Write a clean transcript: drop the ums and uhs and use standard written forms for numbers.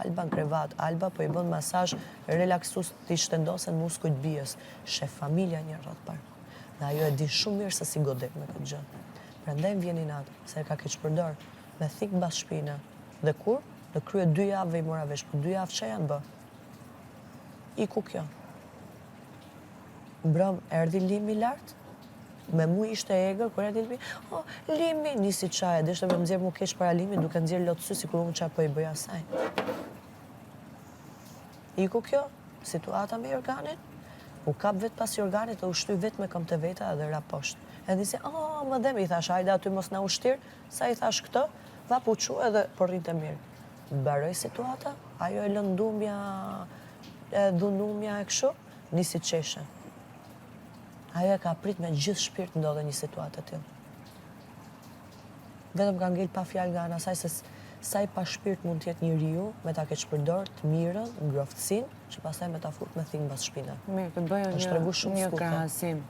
Alba në krevat, Alba po i bën masazh relaksus të i shtendosen muskujt bijës. Shef familja një rrët parë. Dhe ajo e di shumë mirë se si godet me këtë gjë. Prandaj më vjen inat, se e ka keq përdor, me thik mbas shpine. Dhe kur? Në krye 2 javëve i mora vesh, po 2 javë që janë bë? Iku kjo. Mbrëm, erdi Limi lartë, me mu ishte egër, kur erdi Limi, Limi, nisi qaje, dhe ishte me mëzirë mu kesh para Limi, duke nëzirë lotësy, si kur unë qa po i bëja saj. Iku kjo, situata me Jorganin, u kap vetë pas Jorganit dhe u shty vetë me kam të veta dhe ra poshtë. E disi, më dhem, i thash, hajde aty mos na ushtirë, sa i thash këtë, va puqu edhe porrin të mirë. Baroj situata, ajo e lëndumja, e dhunumja e këshu, nisi qeshe. Ajo e ka prit me gjithë shpirt ndodhe një situatë të tillë. Vetëm ka ngel pa fjalë nga ana saj se sa i pa shpirt mund të jetë njeriu me ta keq përdor të mirën, ngroftësinë, që pastaj me ta fut me thing mbas shpinës. Mirë, të bëjë një krahasim.